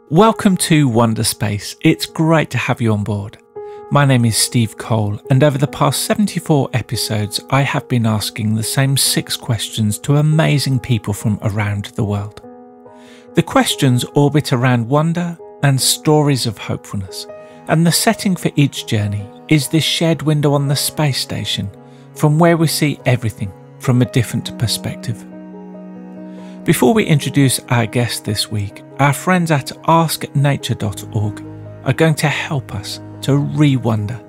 Welcome to Wonderspace. It's great to have you on board. My name is Steve Cole, and over the past 74 episodes, I have been asking the same 6 questions to amazing people from around the world. The questions orbit around wonder and stories of hopefulness, and the setting for each journey is this shared window on the space station, from where we see everything from a different perspective. Before we introduce our guest this week, our friends at asknature.org are going to help us to re-wonder.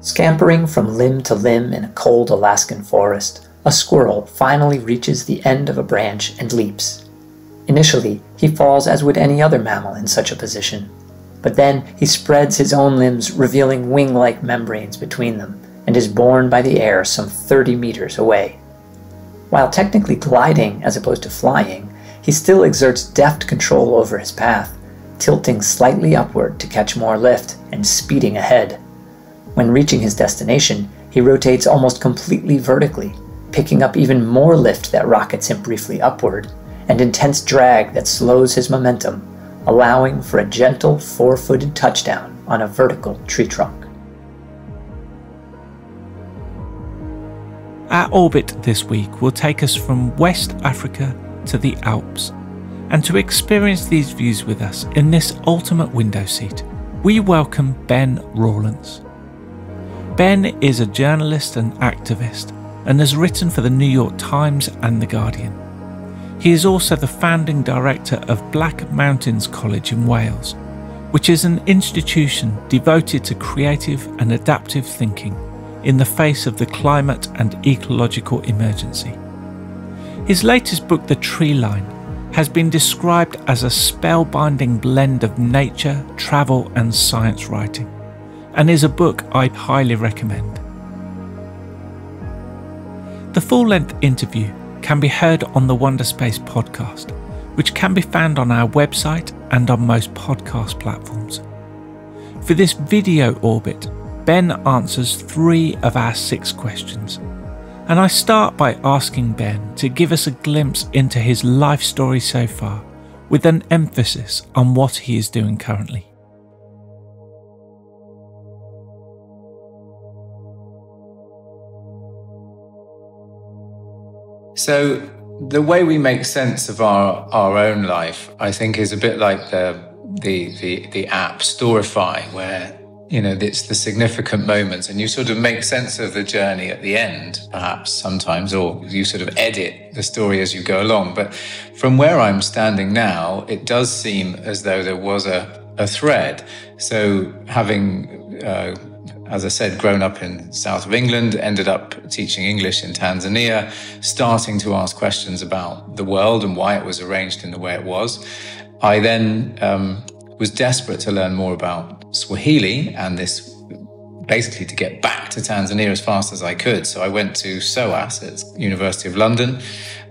Scampering from limb to limb in a cold Alaskan forest, a squirrel finally reaches the end of a branch and leaps. Initially, he falls as would any other mammal in such a position, but then he spreads his own limbs, revealing wing-like membranes between them, and is borne by the air some 30 meters away. While technically gliding as opposed to flying, he still exerts deft control over his path, tilting slightly upward to catch more lift and speeding ahead. When reaching his destination, he rotates almost completely vertically, picking up even more lift that rockets him briefly upward, and intense drag that slows his momentum, allowing for a gentle 4-footed touchdown on a vertical tree trunk. Our orbit this week will take us from West Africa to the Alps, and to experience these views with us in this ultimate window seat, we welcome Ben Rawlence. Ben is a journalist and activist and has written for the New York Times and The Guardian. He is also the founding director of Black Mountains College in Wales, which is an institution devoted to creative and adaptive thinking in the face of the climate and ecological emergency. His latest book, The Treeline, has been described as a spellbinding blend of nature, travel and science writing, and is a book I highly recommend. The full-length interview can be heard on the Wonderspace podcast, which can be found on our website and on most podcast platforms. For this video orbit, Ben answers 3 of our 6 questions, and I start by asking Ben to give us a glimpse into his life story so far, with an emphasis on what he is doing currently. So the way we make sense of our own life, I think, is a bit like the app Storify, where it's the significant moments and you sort of make sense of the journey at the end, perhaps sometimes, or you sort of edit the story as you go along. But from where I'm standing now, it does seem as though there was a thread. So having, as I said, grown up in south of England, ended up teaching English in Tanzania, starting to ask questions about the world and why it was arranged in the way it was. I then was desperate to learn more about Swahili, and this basically to get back to Tanzania as fast as I could. So I went to SOAS at University of London.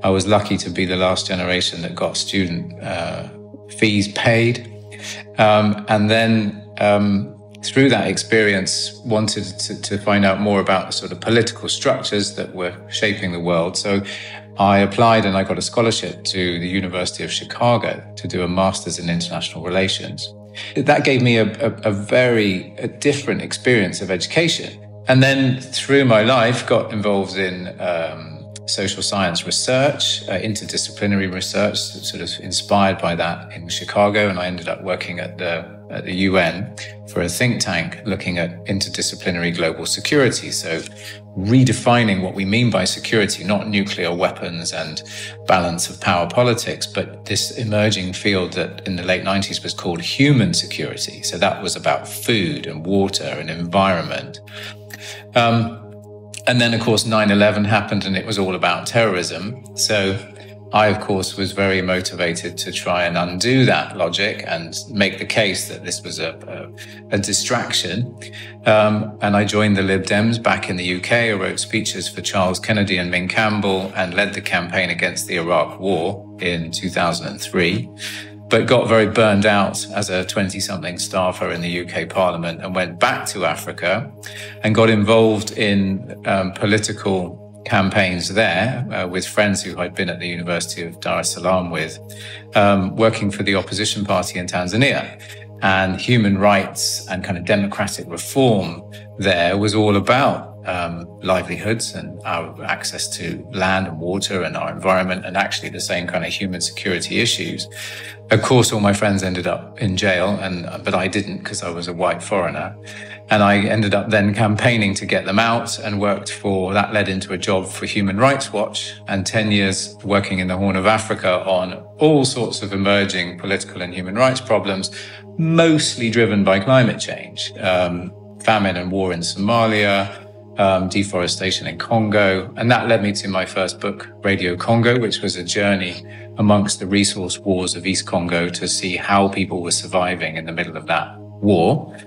I was lucky to be the last generation that got student fees paid. And then through that experience, wanted to find out more about the sort of political structures that were shaping the world. So I applied and I got a scholarship to the University of Chicago to do a master's in international relations. That gave me a very different experience of education. And then through my life, got involved in social science research, interdisciplinary research, sort of inspired by that in Chicago. And I ended up working at the UN for a think tank looking at interdisciplinary global security. So redefining what we mean by security, not nuclear weapons and balance of power politics, but this emerging field that in the late 90s was called human security. So that was about food and water and environment. And then, of course, 9/11 happened and it was all about terrorism. So I, of course, was very motivated to try and undo that logic and make the case that this was a distraction. And I joined the Lib Dems back in the UK. I wrote speeches for Charles Kennedy and Ming Campbell and led the campaign against the Iraq War in 2003. But got very burned out as a 20-something staffer in the UK Parliament and went back to Africa and got involved in political campaigns there with friends who I'd been at the University of Dar es Salaam with, working for the opposition party in Tanzania. And human rights and kind of democratic reform there was all about livelihoods and our access to land and water and our environment, and actually the same kind of human security issues. Of course, all my friends ended up in jail, but I didn't, because I was a white foreigner. And I ended up then campaigning to get them out, and that led into a job for Human Rights Watch, and 10 years working in the Horn of Africa on all sorts of emerging political and human rights problems, mostly driven by climate change, famine and war in Somalia, deforestation in Congo. And that led me to my first book, Radio Congo, which was a journey amongst the resource wars of East Congo to see how people were surviving in the middle of that war.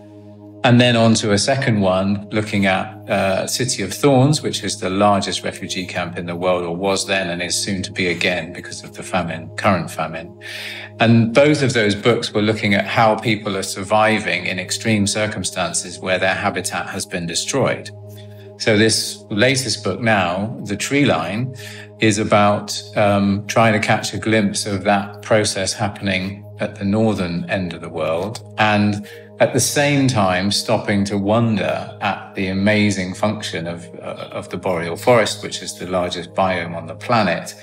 And then on to a second one, looking at City of Thorns, which is the largest refugee camp in the world, or was then and is soon to be again because of the current famine. And both of those books were looking at how people are surviving in extreme circumstances where their habitat has been destroyed. So this latest book now, The Treeline, is about trying to catch a glimpse of that process happening at the northern end of the world, and at the same time stopping to wonder at the amazing function of the boreal forest, which is the largest biome on the planet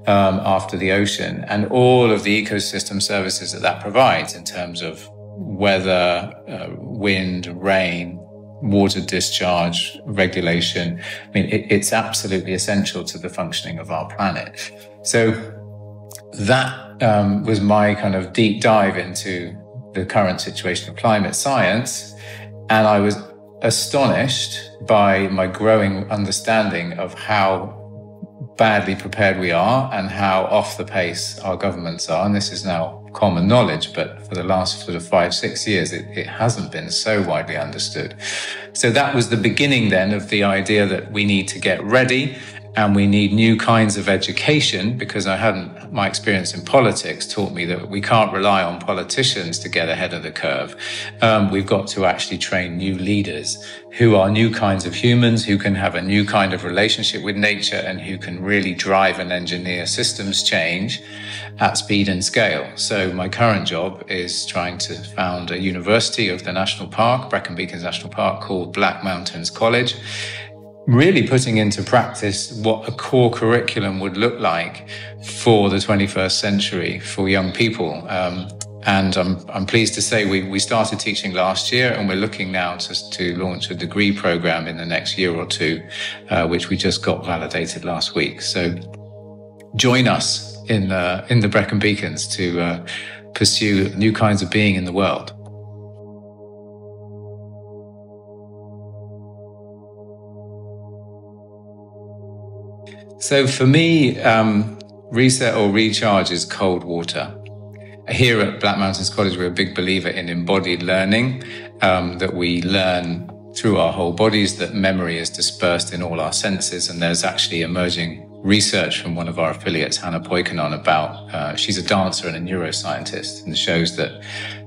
after the ocean, and all of the ecosystem services that provides in terms of weather, wind, rain, water discharge, regulation. I mean, it's absolutely essential to the functioning of our planet. So that was my kind of deep dive into the current situation of climate science. And I was astonished by my growing understanding of how badly prepared we are and how off the pace our governments are. And this is now common knowledge, but for the last sort of 5-6 years, it hasn't been so widely understood. So that was the beginning then of the idea that we need to get ready, and we need new kinds of education, because my experience in politics taught me that we can't rely on politicians to get ahead of the curve. We've got to actually train new leaders who are new kinds of humans, who can have a new kind of relationship with nature, and who can really drive and engineer systems change at speed and scale. So my current job is trying to found a university of the national park, Brecon Beacons National Park, called Black Mountains College, really putting into practice what a core curriculum would look like for the 21st century for young people. And I'm pleased to say we started teaching last year, and we're looking now to launch a degree program in the next year or two, which we just got validated last week. So join us in the Brecon Beacons to pursue new kinds of being in the world. So for me, reset or recharge is cold water. Here at Black Mountains College, we're a big believer in embodied learning, that we learn through our whole bodies, that memory is dispersed in all our senses. And there's actually emerging research from one of our affiliates, Hannah Poikanon, about, she's a dancer and a neuroscientist, and shows that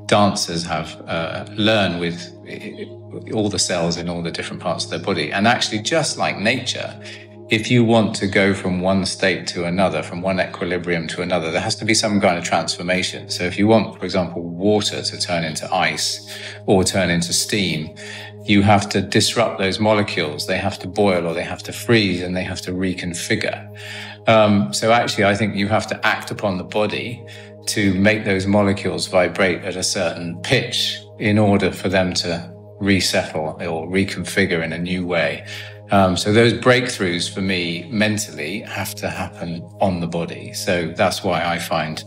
dancers have learn with all the cells in all the different parts of their body. And actually, just like nature, if you want to go from one state to another, from one equilibrium to another, there has to be some kind of transformation. So if you want, for example, water to turn into ice or turn into steam, you have to disrupt those molecules. They have to boil, or they have to freeze, and they have to reconfigure. So actually, I think you have to act upon the body to make those molecules vibrate at a certain pitch in order for them to resettle or reconfigure in a new way. So those breakthroughs for me mentally have to happen on the body. So that's why I find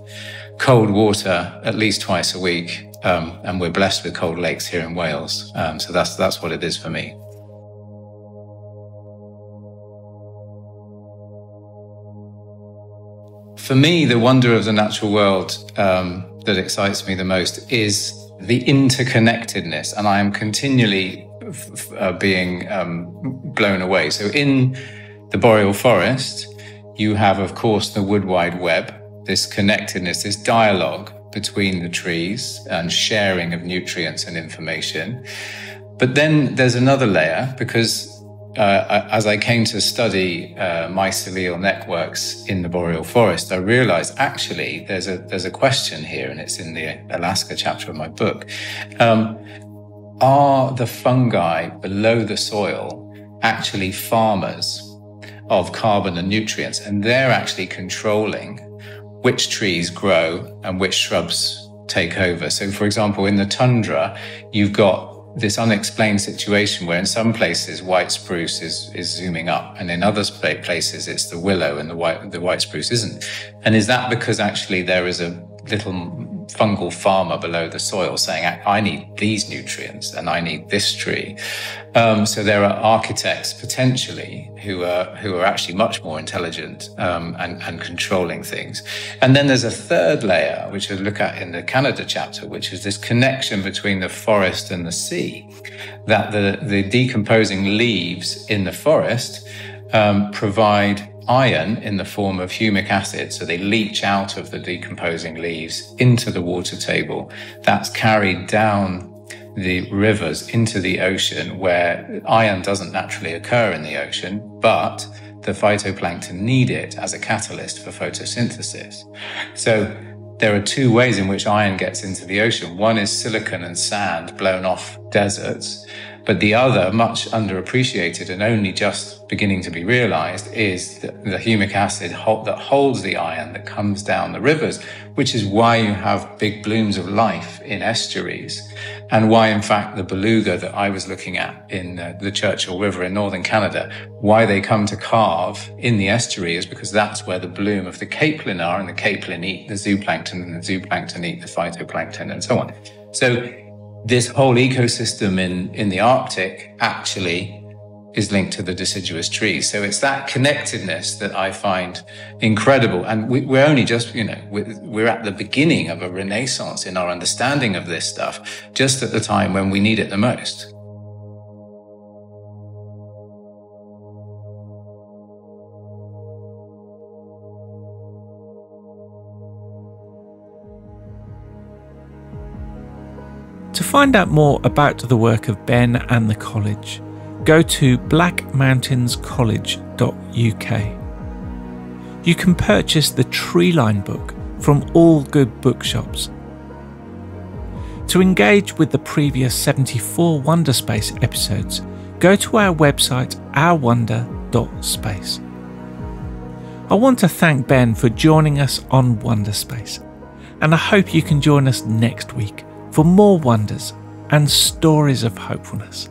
cold water at least twice a week. And we're blessed with cold lakes here in Wales. So that's what it is for me. For me, the wonder of the natural world that excites me the most is the interconnectedness. And I am continually being blown away. So in the boreal forest, you have, of course, the wood wide web, this connectedness, this dialogue between the trees and sharing of nutrients and information. But then there's another layer, because as I came to study mycelial networks in the boreal forest, I realized actually there's a question here, and it's in the Alaska chapter of my book. Are the fungi below the soil actually farmers of carbon and nutrients? And they're actually controlling which trees grow and which shrubs take over. So, for example, in the tundra, you've got this unexplained situation where in some places white spruce is zooming up, and in other places it's the willow and the white spruce isn't. And is that because actually there is a little fungal farmer below the soil saying, I need these nutrients and I need this tree? So there are architects potentially who are actually much more intelligent and controlling things. And then there's a third layer, which we'll look at in the Canada chapter, which is this connection between the forest and the sea, that the decomposing leaves in the forest provide iron in the form of humic acid. So they leach out of the decomposing leaves into the water table. That's carried down the rivers into the ocean, where iron doesn't naturally occur in the ocean, but the phytoplankton need it as a catalyst for photosynthesis. So there are two ways in which iron gets into the ocean. One is silicon and sand blown off deserts. But the other, much underappreciated and only just beginning to be realized, is the humic acid that holds the iron that comes down the rivers, which is why you have big blooms of life in estuaries, and why, in fact, the beluga that I was looking at in the Churchill River in northern Canada, why they come to calve in the estuary is because that's where the bloom of the capelin are, and the capelin eat the zooplankton, and the zooplankton eat the phytoplankton, and so on. So this whole ecosystem in the Arctic actually is linked to the deciduous trees. So it's that connectedness that I find incredible. And we're only just, we're at the beginning of a renaissance in our understanding of this stuff, just at the time when we need it the most. To find out more about the work of Ben and the college, go to blackmountainscollege.uk. You can purchase the Treeline book from all good bookshops. To engage with the previous 74 Wonderspace episodes, go to our website ourwonder.space. I want to thank Ben for joining us on Wonderspace, and I hope you can join us next week for more wonders and stories of hopefulness.